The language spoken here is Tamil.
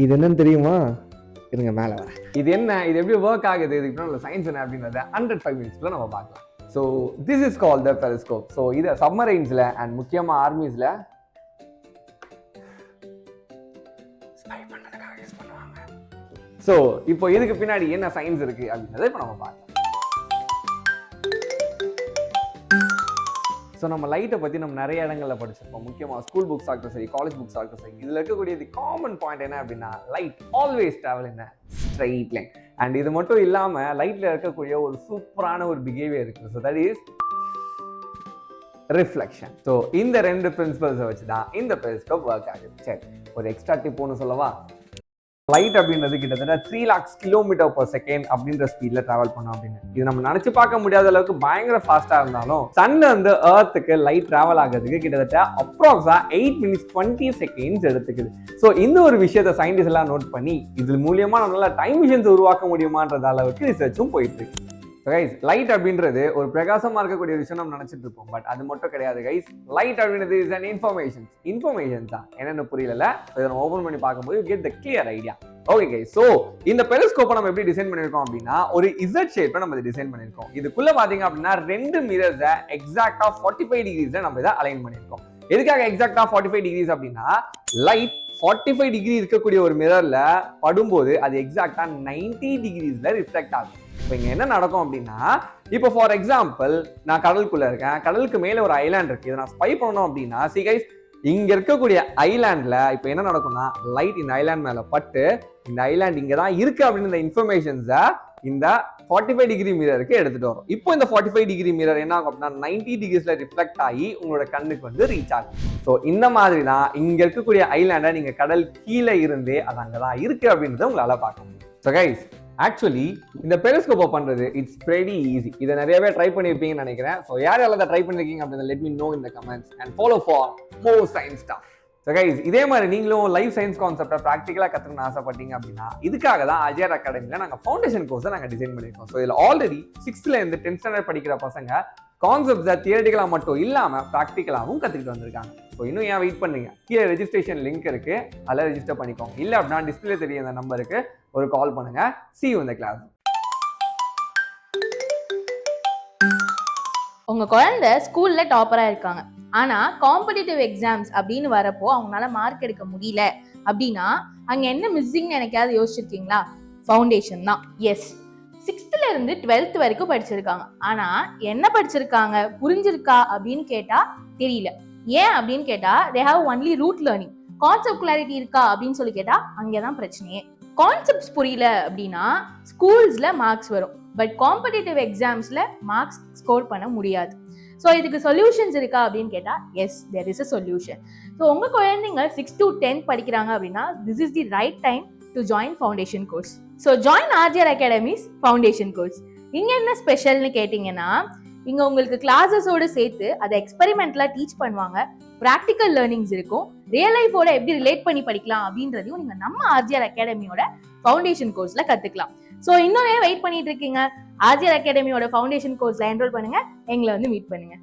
இது என்னன்னு தெரியுமா? இருங்க மேலே வரேன். இது என்ன, இது எப்படி ஒர்க் ஆகுது, இதுக்கு சயின்ஸ் என்ன அப்படின்றத 105 மினிட்ஸ்ல நம்ம பார்க்கலாம். So this is call the periscope. So இதை சப்மரைன்ஸில் அண்ட் முக்கியமாக ஆர்மிஸில் ஸ்பை பண்ணுறதுக்காக யூஸ் பண்ணுவாங்க. ஸோ இப்போ இதுக்கு பின்னாடி என்ன சயின்ஸ் இருக்கு அப்படின்றத இப்போ நம்ம பார்க்கலாம். ஸோ நம்ம லைட்டை பற்றி நம்ம நிறைய இடங்களில் படிச்சிருப்போம். முக்கியமாக ஸ்கூல் புக்ஸ் ஆகட்டும் சரி, காலேஜ் புக்ஸ் ஆகட்டும் சரி, இதில் இருக்கக்கூடிய காமன் பாயிண்ட் என்ன அப்படின்னா light always travel in straight line. And இது மட்டும் இல்லாமல் லைட்டில் இருக்கக்கூடிய ஒரு சூப்பரான ஒரு பிஹேவியர் இருக்குது. So that is reflection. So இந்த ரெண்டு பிரின்சிபல்ஸை வச்சு தான் இந்த பெரிஸ்கோப் ஒர்க் ஆகுது. சரி, ஒரு எக்ஸ்ட்ரா டிப் ஒன்று சொல்லவா? லைட் அப்படின்றது கிட்டத்தட்ட 3 lakhs km/s அப்படின்ற ஸ்பீட்ல டிராவல் பண்ணும் அப்படின்னு. இது நம்ம நினைச்சு பார்க்க முடியாத அளவுக்கு பயங்கர ஃபாஸ்டா இருந்தாலும் சன்ல இருந்து எர்த்துக்கு லைட் டிராவல் ஆகிறதுக்கு கிட்டத்தட்ட அப்ராக்ஸா 8 minutes 20 seconds எடுத்துக்குது. ஸோ இந்த ஒரு விஷயத்தை சயின்டிஸ்ட் எல்லாம் நோட் பண்ணி இது மூலியமா நம்மளால டைம் மிஷின்ஸ் உருவாக்க முடியுமான்ற அளவுக்கு ரிசர்ச்சும் போயிட்டு இருக்கு. கைஸ், லைட் அப்படின்றது ஒரு பிரகாசமா இருக்கக்கூடிய விஷயம் நம்ம நினைச்சிட்டு இருப்போம். பட் அது மட்டும் கிடையாது கைஸ். லைட் அப்படின்றது இஸ் an இன்ஃபர்மேஷன் தான். என்னென்ன புரியல, இதை நம்ம ஓபன் பண்ணி பார்க்கும்போது you get the clear idea. Okay guys, so இந்த பெரிஸ்கோப்பை நம்ம எப்படி டிசைன் பண்ணிருக்கோம் அப்படின்னா ஒரு இசட் ஷேப்ல நம்ம டிசைன் பண்ணிருக்கோம். இதுக்குள்ள பாத்தீங்க அப்படின்னா 2 மிரர்ஸை எக்ஸாக்டா 45 degreesல நம்ம இதை அலைன் பண்ணிருக்கோம். எதுக்காக எக்ஸாக்டா 45 degrees அப்படின்னா லைட் 45 degree இருக்கக்கூடிய ஒரு மிரர்ல படும்போது அது எக்ஸாக்டா 90 degreesல ரிஃப்ளெக்ட் ஆகும். இப்போ இங்க என்ன நடக்கும் அப்படின்னா, இப்போ ஃபார் எக்ஸாம்பிள் நான் கடலுக்குள்ள இருக்கேன், கடலுக்கு மேல ஒரு ஐலாண்ட் இருக்கு. இதை நான் ஸ்பை பண்ணணும் அப்படின்னா see guys, இங்க இருக்கக்கூடிய ஐலாண்ட்ல இப்போ என்ன நடக்கும்னா லைட் இந்த ஐலாண்ட் மேல பட்டு இந்த ஐலாண்ட் இங்க தான் இருக்கு அப்படின்னு இந்த இன்ஃபர்மேஷன்ஸை இந்த 45 degree மிரருக்கு எடுத்துட்டு வரும். இப்போ இந்த 45 degree மிரர் என்ன ஆகும் அப்படின்னா 90 degreesல ரிஃப்ளெக்ட் ஆகி உங்களோட கண்ணுக்கு வந்து ரீச் ஆகும். ஸோ இந்த மாதிரி தான் இங்க இருக்கக்கூடிய ஐலாண்டை நீங்க கடல் கீழே இருந்தே அது அங்கதான் இருக்கு அப்படின்றத உங்களால பார்க்க முடியும். ஸோ கைஸ், ஆக்சுவலி இந்த பெரிஸ்கோப்பை பண்றது இட்ஸ் வெரி ஈஸி. இதை நிறையவே ட்ரை பண்ணியிருப்பீங்கன்னு நினைக்கிறேன். ஸோ யார் யாரெல்லாம் ட்ரை பண்ணிருக்கீங்க அப்படின்னு let me know in the comments and follow for more science stuff. So guys, இதே மாதிரி நீங்களும் லைவ் சயின்ஸ் கான்செப்டை ப்ராக்டிக்கலாக கற்றுக்கணும்னு ஆசைப்பட்டீங்க அப்படின்னா இதுக்காக தான் RGR அகாடமியில் நாங்கள் ஃபவுண்டேஷன் கோர்ஸை நாங்கள் டிசைன் பண்ணியிருக்கோம். ஸோ இதில் ஆல்ரெடி 6th இருந்து 10th ஸ்டாண்டர்ட் படிக்கிற பசங்க கான்செப்ட்ஸை தியரிட்டிக்கலாக மட்டும் இல்லாமல் ப்ராக்டிக்கலாகவும் கற்றுக்கிட்டு வந்திருக்காங்க. ஸோ இன்னும் ஏன் வெயிட் பண்ணீங்க? கீழே ரெஜிஸ்ட்ரேஷன் லிங்க் இருக்கு, அதில் ரெஜிஸ்டர் பண்ணிக்கோங்க. இல்லை அப்படின்னா டிஸ்பிளே தெரிய அந்த நம்பருக்கு ஒரு கால் பண்ணுங்க. See you in the class. உங்க குழந்தை ஸ்கூல்ல டாப்பரா இருக்காங்க, ஆனா காம்படிட்டிவ் எக்ஸாம்ஸ் அப்படின்னு வரப்போ அவங்களால மார்க் எடுக்க முடியல அப்படின்னா அங்க என்ன மிஸ்ஸிங் எனக்காவது யோசிச்சிருக்கீங்களா? ஃபவுண்டேஷன் தான். எஸ், 6th இருந்து 12th வரைக்கும் படிச்சிருக்காங்க, ஆனா என்ன படிச்சிருக்காங்க, புரிஞ்சிருக்கா அப்படின்னு கேட்டா தெரியல. ஏன் அப்படின்னு கேட்டா they have only root learning. Concept clarity இருக்கா அப்படின்னு சொல்லி கேட்டா அங்கேதான் பிரச்சனையே. கான்செப்ட்ஸ் புரியல அப்படின்னா ஸ்கூல்ஸ்ல மார்க்ஸ் வரும், பட் காம்படிட்டிவ் எக்ஸாம்ஸ்ல மார்க்ஸ் ஸ்கோர் பண்ண முடியாது. ஸோ இதுக்கு சொல்யூஷன்ஸ் இருக்கா அப்படின்னு கேட்டா yes, there is a solution. So உங்க குழந்தைங்க 6th to 10th படிக்கிறாங்க அப்படின்னா this is the right time to join foundation course. So join RGR academy's foundation course. இங்க என்ன ஸ்பெஷல்னு கேட்டீங்கன்னா இங்க உங்களுக்கு கிளாஸஸோடு சேர்த்து அதை எக்ஸ்பெரிமெண்ட்ல டீச் பண்ணுவாங்க, ப்ராக்டிக்கல் லேர்னிங்ஸ் இருக்கும், ரியல் லைஃபோட எப்படி ரிலேட் பண்ணி படிக்கலாம் அப்படின்றதையும் நீங்க நம்ம RGR அகாடமியோட ஃபவுண்டேஷன் கோர்ஸ்ல கத்துக்கலாம். ஸோ இன்னும் வெயிட் பண்ணிட்டு இருக்கீங்க? RGR அகாடமியோட ஃபவுண்டேஷன் கோர்ஸ்ல என்ரோல் பண்ணுங்க, எங்களை வந்து மீட் பண்ணுங்க.